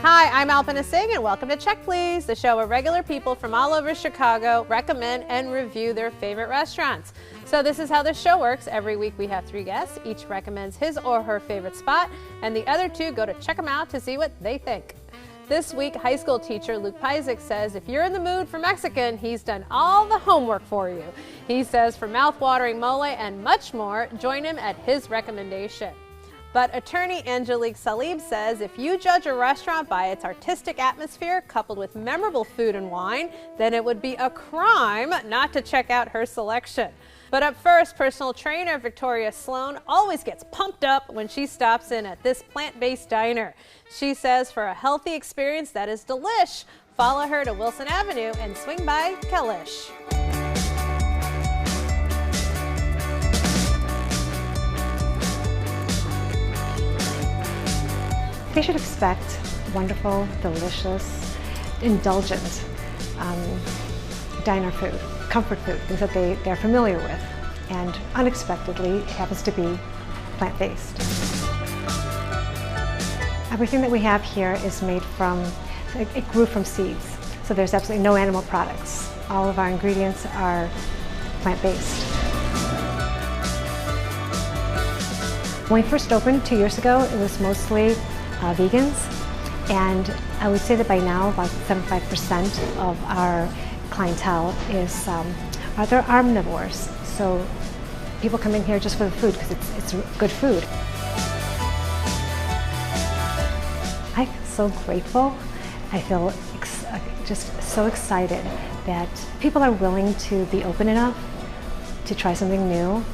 Hi, I'm Alpina Singh, and welcome to Check Please, the show where regular people from all over Chicago recommend and review their favorite restaurants. So this is how this show works. Every week we have 3 guests. Each recommends his or her favorite spot, and the other 2 go to check them out to see what they think. This week, high school teacher Luke Pisick says if you're in the mood for Mexican, he's done all the homework for you. He says for mouth-watering mole and much more, join him at his recommendation. But attorney Angelique Salib says if you judge a restaurant by its artistic atmosphere coupled with memorable food and wine, then it would be a crime not to check out her selection. But up first, personal trainer Victoria Sloan always gets pumped up when she stops in at this plant-based diner. She says for a healthy experience that is delish, follow her to Wilson Avenue and swing by Kall'ish. They should expect wonderful, delicious, indulgent diner food, comfort food, things that they're familiar with, and unexpectedly it happens to be plant-based. Everything that we have here is made from, it grew from seeds, so there's absolutely no animal products. All of our ingredients are plant-based. When we first opened 2 years ago, it was mostly vegans, and I would say that by now about 75% of our clientele is they're omnivores. So people come in here just for the food because it's good food. I feel so grateful. I feel just so excited that people are willing to be open enough to try something new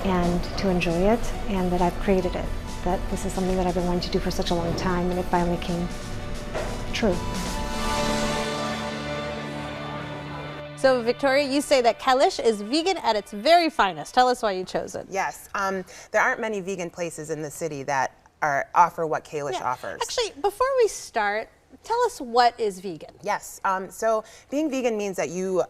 and to enjoy it, and that I've created it. That this is something that I've been wanting to do for such a long time, and it finally came true. So Victoria, you say that Kall'ish is vegan at its very finest. Tell us why you chose it. Yes, there aren't many vegan places in the city that offer what Kall'ish offers. Actually, before we start, tell us what is vegan. Yes, so being vegan means that you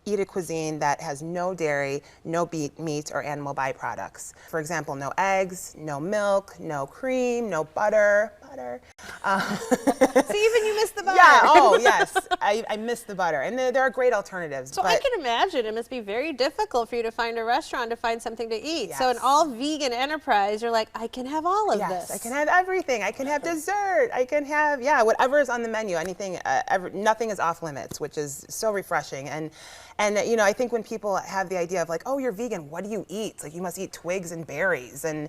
eat a cuisine that has no dairy, no meat or animal byproducts. For example, no eggs, no milk, no cream, no butter. See, even you missed the butter. Yeah, oh yes, I missed the butter. And there are great alternatives. So I can imagine it must be very difficult for you to find a restaurant to find something to eat. Yes. So an all vegan enterprise, you're like, I can have all of this. Yes, I can have everything. I can have dessert. I can have, whatever is on the menu. Anything, nothing is off limits, which is so refreshing. And you know, I think when people have the idea of like, oh, you're vegan, what do you eat? Like, you must eat twigs and berries. And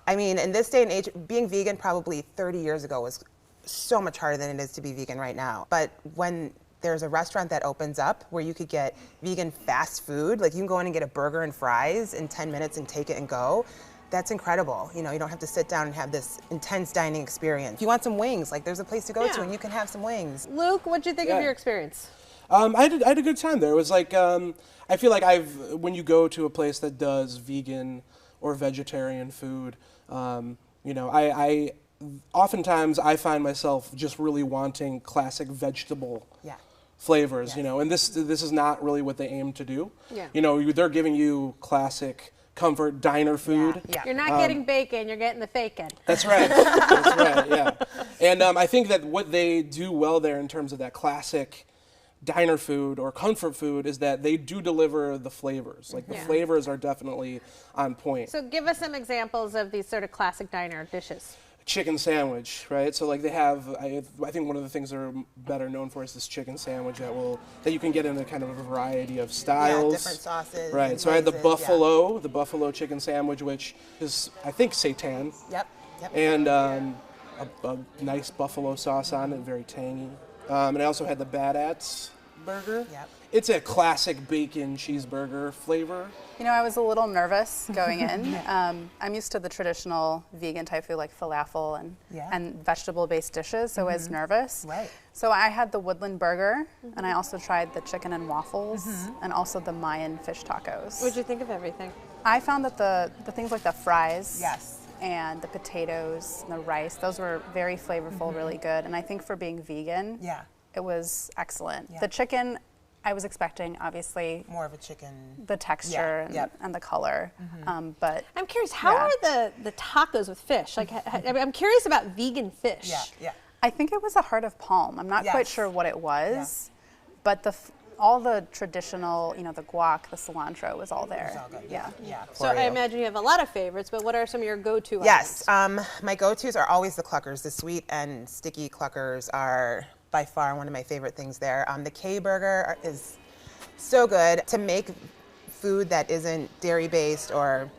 I mean, in this day and age, being vegan probably 30 years ago was so much harder than it is to be vegan right now. But when there's a restaurant that opens up where you could get vegan fast food, like you can go in and get a burger and fries in 10 minutes and take it and go, that's incredible. You know, you don't have to sit down and have this intense dining experience. If you want some wings, like there's a place to go to and you can have some wings. Luke, what'd you think of your experience? I had a good time there. It was like, I feel like when you go to a place that does vegan or vegetarian food, you know, oftentimes I find myself just really wanting classic vegetable flavors, you know, and this is not really what they aim to do. Yeah. You know, they're giving you classic comfort diner food. Yeah. You're not getting bacon, you're getting the fakin'. That's right. That's right, yeah. And I think that what they do well there in terms of that classic diner food or comfort food is that they do deliver the flavors. Like the flavors are definitely on point. So give us some examples of these sort of classic diner dishes. Chicken sandwich, right? So like they have, I think one of the things they're better known for is this chicken sandwich that you can get in a kind of a variety of styles. Yeah, different sauces. Right. So I had the buffalo chicken sandwich, which is I think seitan. Yep. And a nice buffalo sauce on it, very tangy. And I also had the Bad Ats burger. Yep. It's a classic bacon cheeseburger flavor. You know, I was a little nervous going in. I'm used to the traditional vegan type food like falafel and vegetable-based dishes, so I was nervous. Right. So I had the woodland burger, and I also tried the chicken and waffles, and also the Mayan fish tacos. What'd you think of everything? I found that the things like the fries and the potatoes and the rice, those were very flavorful, really good. And I think for being vegan, it was excellent. The chicken, I was expecting, obviously, more of a chicken. The texture and the color. But I'm curious, how are the tacos with fish? Like, I'm curious about vegan fish. Yeah. I think it was a heart of palm. I'm not quite sure what it was, but all the traditional, you know, the guac, the cilantro was all there. It was all good. Yeah. So I imagine you have a lot of favorites, but what are some of your go-to items? Yes, my go-tos are always the cluckers. The sweet and sticky cluckers are by far one of my favorite things there. The K-burger is so good. To make food that isn't dairy-based or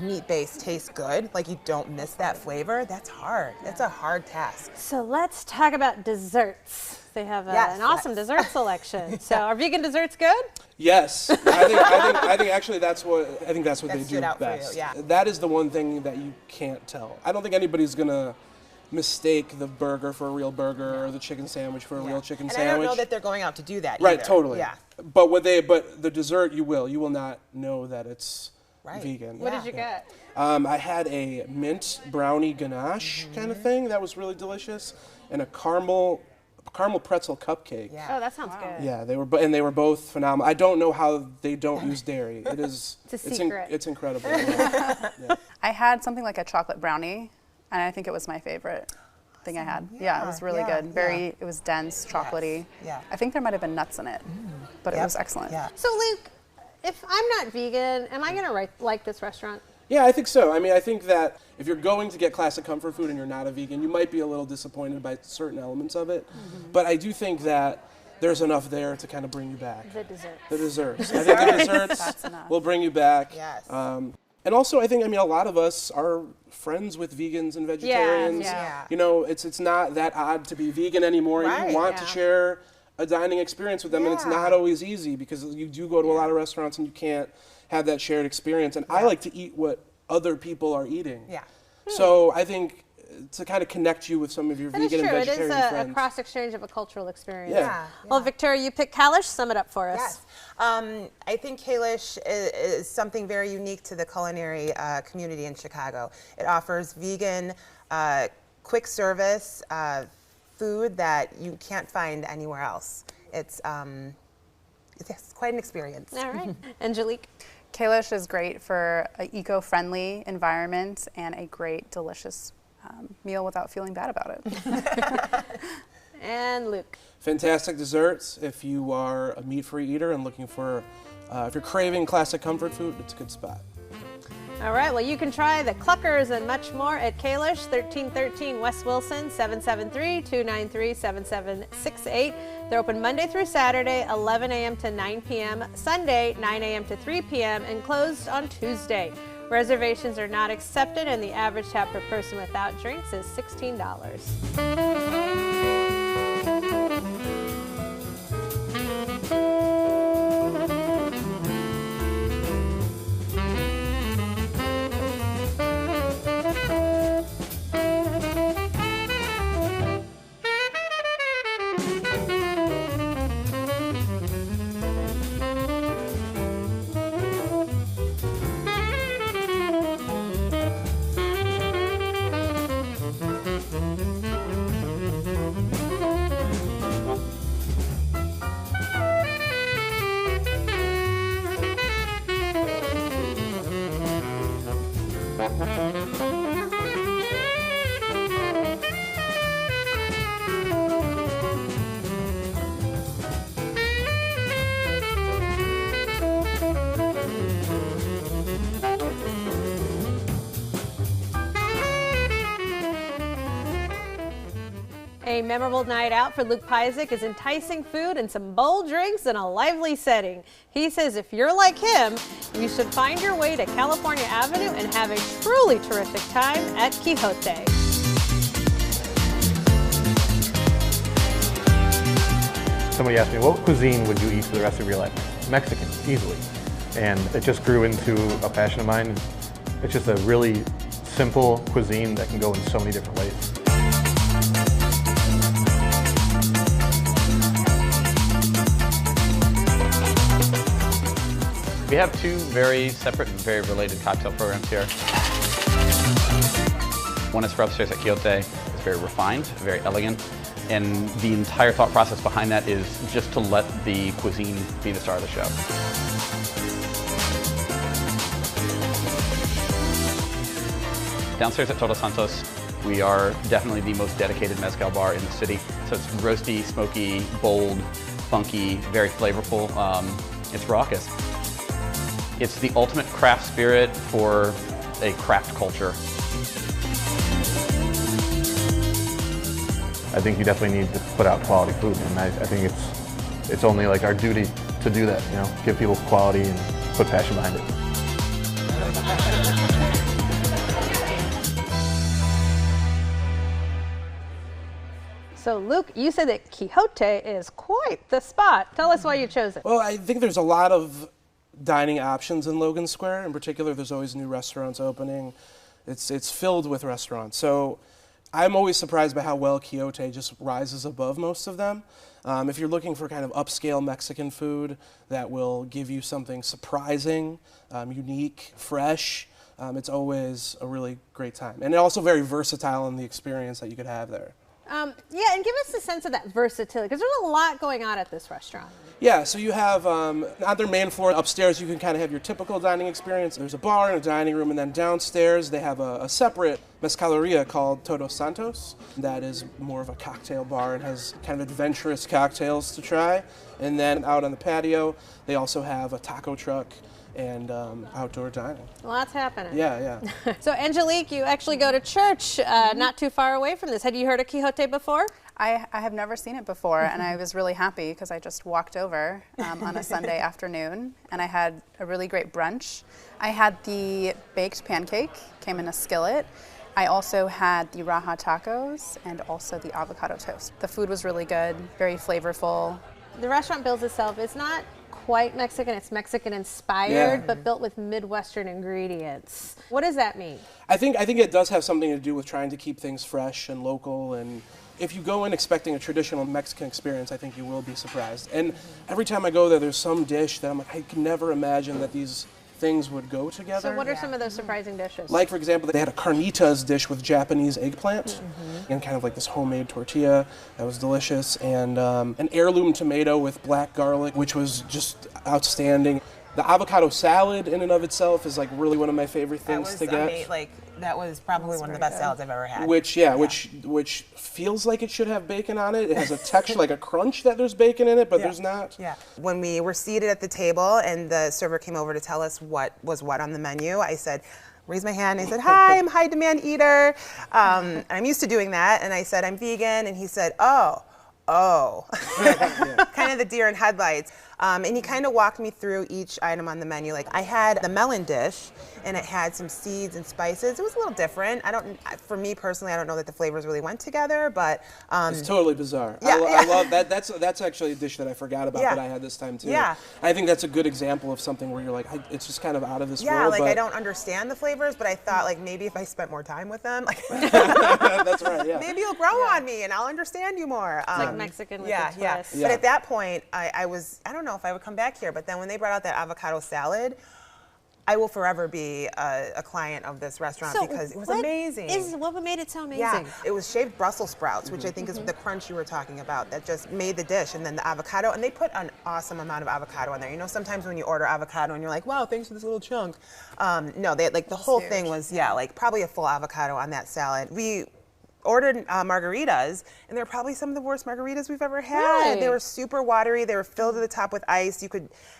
meat-based taste good, like you don't miss that flavor, that's hard. That's a hard task. So let's talk about desserts. They have an awesome dessert selection. So are vegan desserts good? Yes, I think actually that's what they do out best. for you, yeah. That is the one thing that you can't tell. I don't think anybody's gonna mistake the burger for a real burger or the chicken sandwich for a real chicken sandwich. And I don't know that they're going out to do that Right, either. totally. Yeah. But the dessert you will not know that it's vegan. What did you get? I had a mint brownie ganache kind of thing that was really delicious, and a caramel pretzel cupcake. Yeah. Oh, that sounds good. Yeah, they were both phenomenal. I don't know how they don't use dairy. It's a secret. It's incredible. Yeah. I had something like a chocolate brownie, and I think it was my favorite thing I had. Yeah, it was really good. It was dense, chocolatey. Yeah. I think there might have been nuts in it, but it was excellent. Yeah. So Luke, if I'm not vegan, am I gonna like this restaurant? Yeah, I think so. I mean, I think that if you're going to get classic comfort food and you're not a vegan, you might be a little disappointed by certain elements of it. But I do think that there's enough there to kind of bring you back. The desserts. The desserts. I think the desserts will bring you back. Yes. And also, I think, a lot of us are friends with vegans and vegetarians. Yeah. You know, it's not that odd to be vegan anymore. Right. You want to share a dining experience with them, and it's not always easy because you do go to a lot of restaurants and you can't have that shared experience. And I like to eat what other people are eating. Yeah. So I think to kind of connect you with some of your vegan and vegetarian It is friends. a cross-exchange of a cultural experience. Yeah. Well, Victoria, you picked Kall'ish. Sum it up for us. Yes. I think Kall'ish is something very unique to the culinary community in Chicago. It offers vegan, quick service food that you can't find anywhere else. It's quite an experience. All right. Angelique? Kall'ish is great for an eco-friendly environment and a great, delicious meal without feeling bad about it. And Luke? Fantastic desserts. If you are a meat-free eater and looking for, if you're craving classic comfort food, it's a good spot. All right, well, you can try the Cluckers and much more at Kall'ish, 1313 West Wilson, 773-293-7768. They're open Monday through Saturday, 11 a.m. to 9 p.m., Sunday, 9 a.m. to 3 p.m., and closed on Tuesday. Reservations are not accepted, and the average tab per person without drinks is $16. A memorable night out for Luke Piezik is enticing food and some bold drinks in a lively setting. He says if you're like him, you should find your way to California Avenue and have a truly terrific time at Quiote. Somebody asked me, what cuisine would you eat for the rest of your life? Mexican, easily. And it just grew into a passion of mine. It's just a really simple cuisine that can go in so many different ways. We have two very separate and very related cocktail programs here. One is for upstairs at Quiote. It's very refined, very elegant. And the entire thought process behind that is just to let the cuisine be the star of the show. Downstairs at Todos Santos, we are definitely the most dedicated mezcal bar in the city. So it's roasty, smoky, bold, funky, very flavorful. It's raucous. It's the ultimate craft spirit for a craft culture. I think you definitely need to put out quality food, and I think it's only like our duty to do that, you know, give people quality and put passion behind it. So Luke, you said that Quiote is quite the spot. Tell us why you chose it. Well, I think there's a lot of dining options in Logan Square. In particular, there's always new restaurants opening. It's filled with restaurants. So I'm always surprised by how well Quiote just rises above most of them. If you're looking for kind of upscale Mexican food that will give you something surprising, unique, fresh, it's always a really great time. And also very versatile in the experience that you could have there. Yeah, and give us a sense of that versatility, because there's a lot going on at this restaurant. Yeah, so you have, on their main floor, upstairs you can kind of have your typical dining experience. There's a bar and a dining room, and then downstairs they have a separate mezcaleria called Todos Santos. That is more of a cocktail bar and has kind of adventurous cocktails to try. And then out on the patio, they also have a taco truck and outdoor dining. Lots happening. Yeah, yeah. So Angelique, you actually go to church not too far away from this. Had you heard of Quiote before? I have never seen it before, and I was really happy because I just walked over on a Sunday afternoon, and I had a really great brunch. I had the baked pancake, came in a skillet. I also had the raja tacos and also the avocado toast. The food was really good, very flavorful. The restaurant bills itself. It's not quite Mexican, it's Mexican inspired, but built with Midwestern ingredients. What does that mean? I think it does have something to do with trying to keep things fresh and local, and if you go in expecting a traditional Mexican experience, I think you will be surprised. And every time I go there, there's some dish that I'm like, I can never imagine that these things would go together. So what are some of those surprising dishes? Like, for example, they had a carnitas dish with Japanese eggplant and kind of like this homemade tortilla that was delicious, and an heirloom tomato with black garlic, which was just outstanding. The avocado salad in and of itself is like really one of my favorite things to get. That was probably one of the best salads I've ever had. Which feels like it should have bacon on it. It has a texture, like a crunch that there's bacon in it, but there's not. Yeah. When we were seated at the table and the server came over to tell us what was what on the menu, I said, raised my hand and I said, hi, I'm a high demand eater. I'm used to doing that. And I said, I'm vegan. And he said, oh. Kind of the deer in headlights. And he kind of walked me through each item on the menu. Like, I had the melon dish, and it had some seeds and spices. It was a little different. For me personally, I don't know that the flavors really went together, but it's totally bizarre. Yeah, I love that. That's actually a dish that I forgot about that I had this time too. Yeah. I think that's a good example of something where you're like, it's just kind of out of this world. Yeah, like I don't understand the flavors, but I thought like maybe if I spent more time with them, like that's right. Yeah. maybe you'll grow on me and I'll understand you more. It's like Mexican with a twist. But at that point, I don't know if I would come back here, but then when they brought out that avocado salad, I will forever be a client of this restaurant because it was amazing. What made it so amazing? Yeah, it was shaved Brussels sprouts, which I think is the crunch you were talking about, that just made the dish, and then the avocado, and they put an awesome amount of avocado in there. You know, sometimes when you order avocado and you're like, wow, thanks for this little chunk. No, they like the whole thing was, like probably a full avocado on that salad. We ordered margaritas, and they're probably some of the worst margaritas we've ever had. Really? They were super watery. They were filled to the top with ice.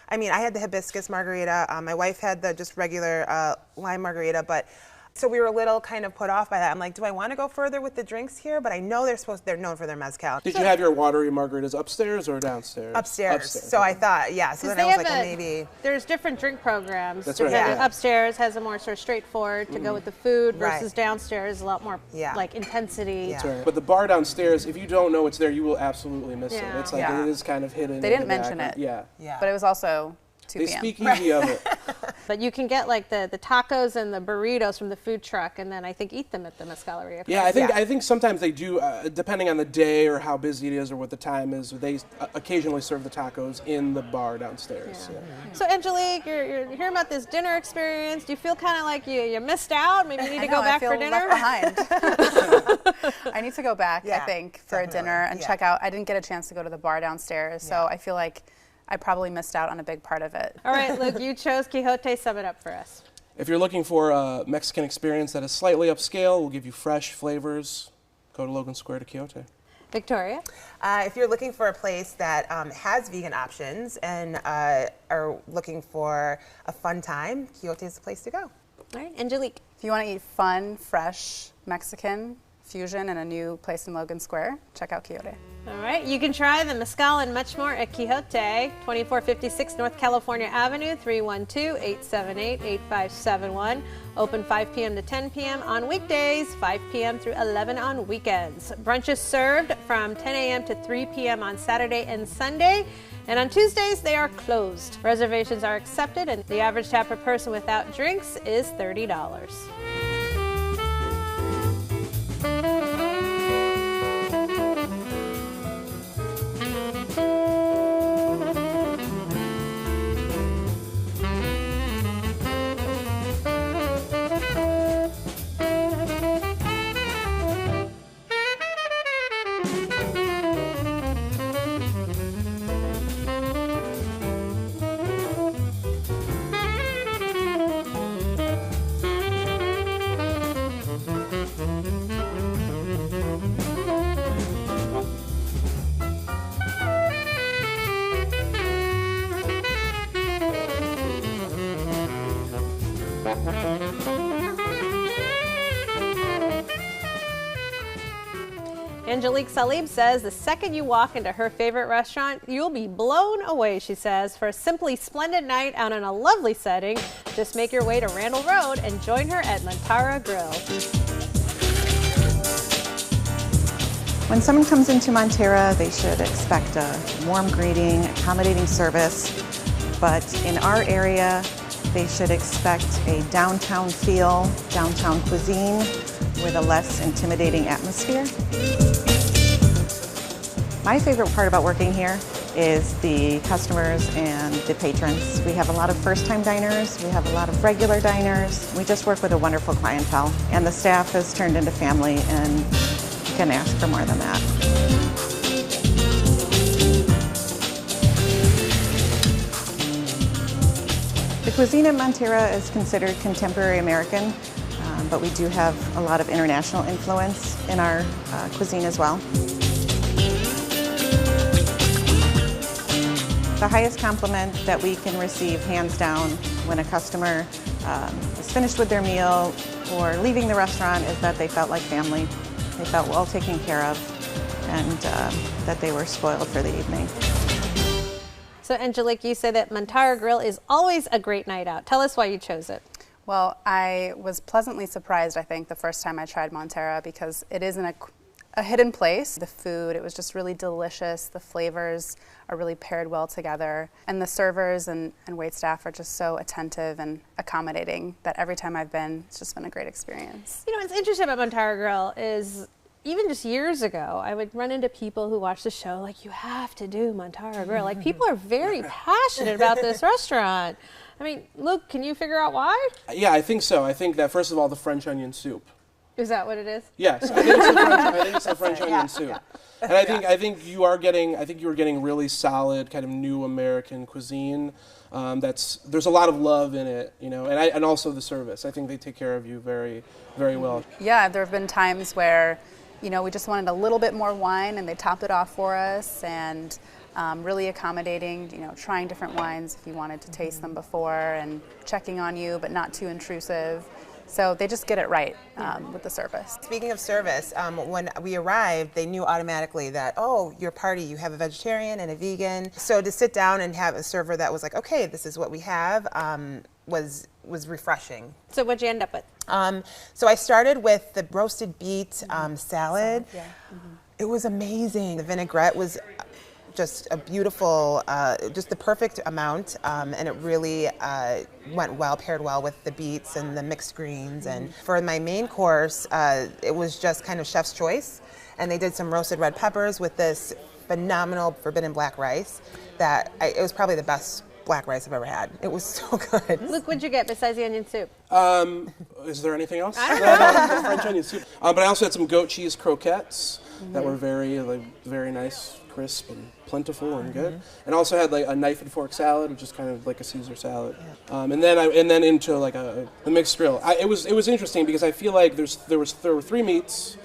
I had the hibiscus margarita. My wife had the just regular lime margarita, but so we were a little kind of put off by that. I'm like, do I want to go further with the drinks here? But I know they're known for their mezcal. Did you have your watery margaritas upstairs or downstairs? Upstairs. So I thought, so then I was like, well, maybe. There's different drink programs. That's right. Yeah. Upstairs has a more sort of straightforward to go with the food versus downstairs a lot more like intensity. That's right. But the bar downstairs, if you don't know it's there, you will absolutely miss it. It's like it is kind of hidden. They didn't mention it. Yeah. But it was also 2 p.m. They speak easy of it. But you can get like the tacos and the burritos from the food truck, and then I think eat them at the Mezcaleria. Yeah, I think sometimes they do, depending on the day or how busy it is or what the time is, they occasionally serve the tacos in the bar downstairs. Yeah. Yeah. So Angelique, you're hearing about this dinner experience. Do you feel kind of like you missed out? Maybe you need to go back for dinner? Left behind. I need to go back, I think, for a dinner and check out. I didn't get a chance to go to the bar downstairs, so I feel like I probably missed out on a big part of it. All right, Luke, you chose Quiote. Sum it up for us. If you're looking for a Mexican experience that is slightly upscale, we'll give you fresh flavors, go to Logan Square to Quiote. Victoria? If you're looking for a place that has vegan options and are looking for a fun time, Quiote is the place to go. All right, Angelique? If you want to eat fun, fresh Mexican fusion in a new place in Logan Square, check out Quiote. All right, you can try the mezcal and much more at Quiote, 2456 North California Avenue, 312-878-8571. Open 5 p.m. to 10 p.m. on weekdays, 5 p.m. through 11 on weekends. Brunch is served from 10 a.m. to 3 p.m. on Saturday and Sunday. And on Tuesdays, they are closed. Reservations are accepted, and the average tab per person without drinks is $30. Angelique Salib says the second you walk into her favorite restaurant, you'll be blown away, she says. For a simply splendid night out in a lovely setting, just make your way to Randall Road and join her at Montarra Grill. When someone comes into Montarra, they should expect a warm greeting, accommodating service, but in our area, they should expect a downtown feel, downtown cuisine with a less intimidating atmosphere. My favorite part about working here is the customers and the patrons. We have a lot of first-time diners, we have a lot of regular diners. We just work with a wonderful clientele, and the staff has turned into family, and you can ask for more than that. The cuisine at Montarra is considered contemporary American, but we do have a lot of international influence in our cuisine as well. The highest compliment that we can receive, hands down, when a customer is finished with their meal or leaving the restaurant is that they felt like family. They felt well taken care of, and that they were spoiled for the evening. So Angelique, you say that Montarra Grill is always a great night out. Tell us why you chose it. Well, I was pleasantly surprised, I think, the first time I tried Montarra, because it is in a hidden place. The food, it was just really delicious. The flavors are really paired well together. And the servers and waitstaff are just so attentive and accommodating that every time I've been, it's just been a great experience. You know, what's interesting about Montarra Grill is even just years ago, I would run into people who watch the show like, you have to do Montarra Grill. Like, people are very passionate about this restaurant. I mean, Luke, can you figure out why? Yeah, I think so. I think that, first of all, the French onion soup. Is that what it is? Yes, I think it's the French onion soup. Yeah. And I think you were getting really solid kind of new American cuisine. There's a lot of love in it, you know, and also the service. I think they take care of you very, very well. Yeah, there have been times where, you know, we just wanted a little bit more wine and they topped it off for us, and really accommodating, you know, trying different wines if you wanted to taste them before, and checking on you but not too intrusive. So they just get it right with the service. Speaking of service, when we arrived, they knew automatically that, oh, your party, you have a vegetarian and a vegan. So to sit down and have a server that was like, okay, this is what we have, was refreshing. So what'd you end up with? So I started with the roasted beet salad. Yeah. Mm-hmm. It was amazing. The vinaigrette was just a beautiful, just the perfect amount, and it really went well, paired well with the beets and the mixed greens. And for my main course, it was just kind of chef's choice, and they did some roasted red peppers with this phenomenal forbidden black rice that it was probably the best black rice I've ever had. It was so good. Luke, what'd you get besides the onion soup? Is there anything else? I don't know. The French onion soup. But I also had some goat cheese croquettes that were very nice, crisp and plentiful and good. And also had like a knife and fork salad, which is kind of like a Caesar salad. And then into like the mixed grill. It was interesting because I feel like there were 3 meats,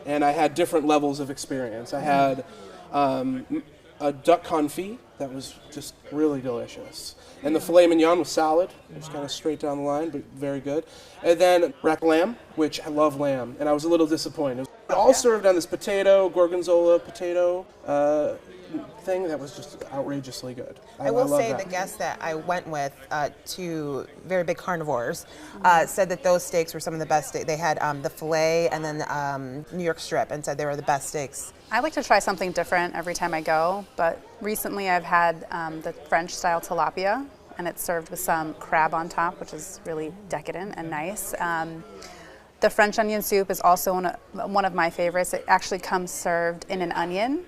and I had different levels of experience. I had a duck confit that was just really delicious. And the filet mignon was solid. It was kind of straight down the line, but very good. And then rack lamb, which I love lamb, and I was a little disappointed. All served on this gorgonzola potato thing that was just outrageously good. I will say the guests that I went with, 2 very big carnivores, said that those steaks were some of the best steaks. They had the filet and then New York strip, and said they were the best steaks. I like to try something different every time I go, but recently I've had the French-style tilapia, and it's served with some crab on top, which is really decadent and nice. The French onion soup is also one of my favorites. It actually comes served in an onion,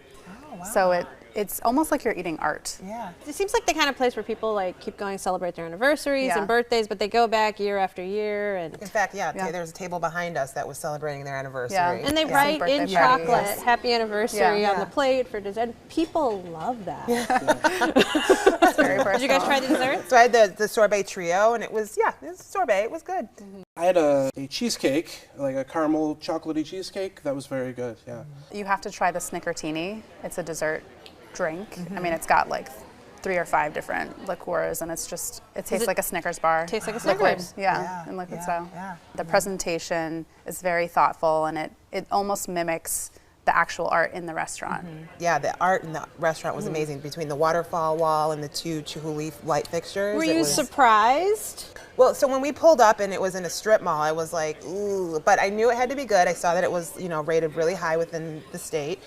so it's almost like you're eating art. Yeah. It seems like the kind of place where people like keep going to celebrate their anniversaries and birthdays, but they go back year after year. And in fact, there's a table behind us that was celebrating their anniversary. Yeah. And they write in chocolate, happy anniversary on the plate for dessert. And people love that. It's very personal. Did you guys try the dessert? So I had the sorbet trio, and it was sorbet. It was good. I had a cheesecake, like a caramel chocolatey cheesecake. That was very good, yeah. You have to try the snickertini. It's a dessert drink. I mean, it's got like 3 or 5 different liqueurs, and it tastes like a Snickers bar. Tastes like a Snickers. In liquid style. The presentation is very thoughtful, and it almost mimics the actual art in the restaurant. Yeah, the art in the restaurant was amazing, between the waterfall wall and the 2 chihuly light fixtures. Were you surprised? Well, so when we pulled up and it was in a strip mall, I was like, ooh, but I knew it had to be good. I saw that it was, rated really high within the state.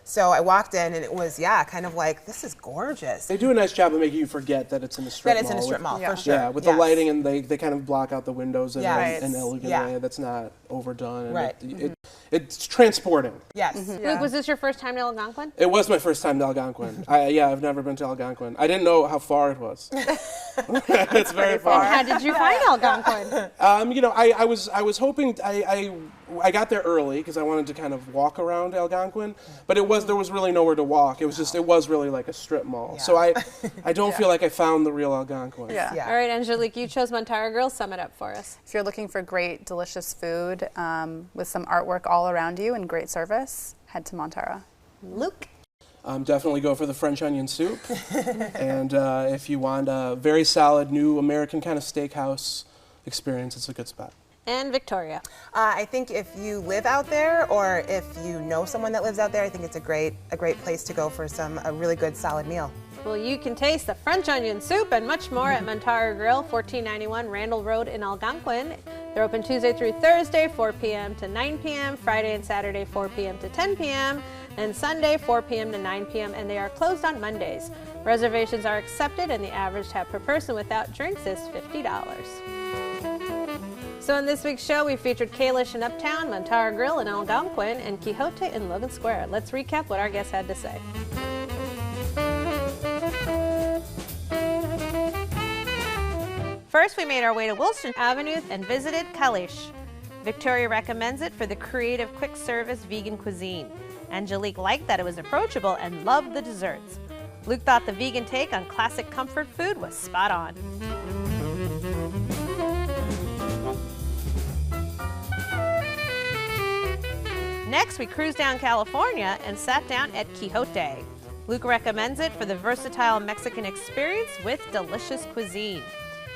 So I walked in, and it was, kind of like, this is gorgeous. They do a nice job of making you forget that it's in a strip mall. That it's in a strip mall, for sure. Yeah, with the lighting, and they kind of block out the windows in an elegant way that's not overdone. And it's transporting. Yes. Luke, was this your first time to Algonquin? It was my first time to Algonquin. I've never been to Algonquin. I didn't know how far it was. It's very far. And how did you find Algonquin? I was hoping I got there early because I wanted to kind of walk around Algonquin, but there was really nowhere to walk. It was really like a strip mall. So I don't feel like I found the real Algonquin. All right, Angelique, you chose Montarra Grill. Sum it up for us. If you're looking for great, delicious food with some artwork all around you and great service, head to Montarra. Luke? Definitely go for the French onion soup. And if you want a very solid, new American kind of steakhouse experience, it's a good spot. And Victoria? I think if you live out there, or if you know someone that lives out there, I think it's a great place to go for a really good, solid meal. Well, you can taste the French onion soup and much more at Montarra Grill, 1491 Randall Road in Algonquin. They're open Tuesday through Thursday, 4 p.m. to 9 p.m., Friday and Saturday, 4 p.m. to 10 p.m., and Sunday, 4 p.m. to 9 p.m., and they are closed on Mondays. Reservations are accepted, and the average tab per person without drinks is $50. So in this week's show, we featured Kall'ish in Uptown, Montarra Grill in Algonquin, and Quiote in Logan Square. Let's recap what our guests had to say. First, we made our way to Wilson Avenue and visited Kall'ish. Victoria recommends it for the creative, quick-service vegan cuisine. Angelique liked that it was approachable and loved the desserts. Luke thought the vegan take on classic comfort food was spot on. Next, we cruised down California and sat down at Quiote. Luke recommends it for the versatile Mexican experience with delicious cuisine.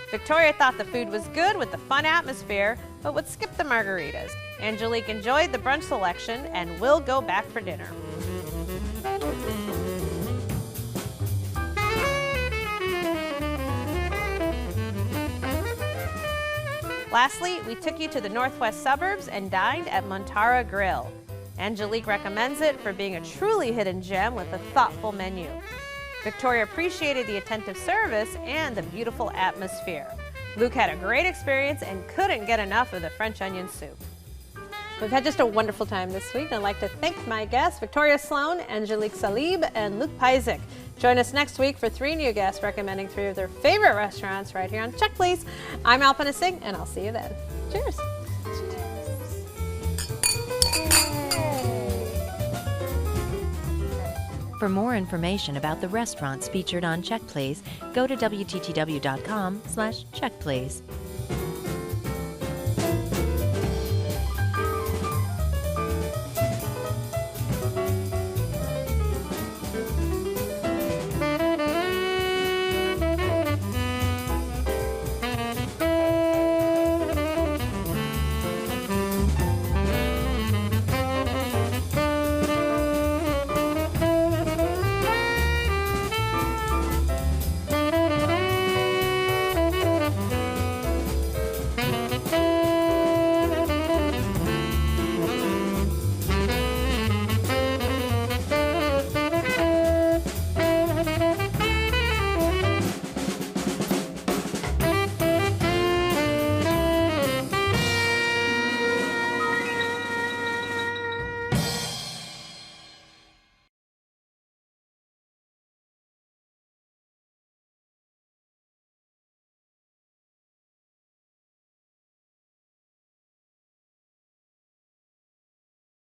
Victoria thought the food was good with the fun atmosphere, but would skip the margaritas. Angelique enjoyed the brunch selection and will go back for dinner. Lastly, we took you to the northwest suburbs and dined at Montarra Grill. Angelique recommends it for being a truly hidden gem with a thoughtful menu. Victoria appreciated the attentive service and the beautiful atmosphere. Luke had a great experience and couldn't get enough of the French onion soup. We've had just a wonderful time this week, and I'd like to thank my guests, Victoria Sloan, Angelique Salib, and Luke Pajzik. Join us next week for 3 new guests recommending 3 of their favorite restaurants right here on Check Please. I'm Alpina Singh, and I'll see you then. Cheers. For more information about the restaurants featured on Check Please, go to WTTW.com/checkplease.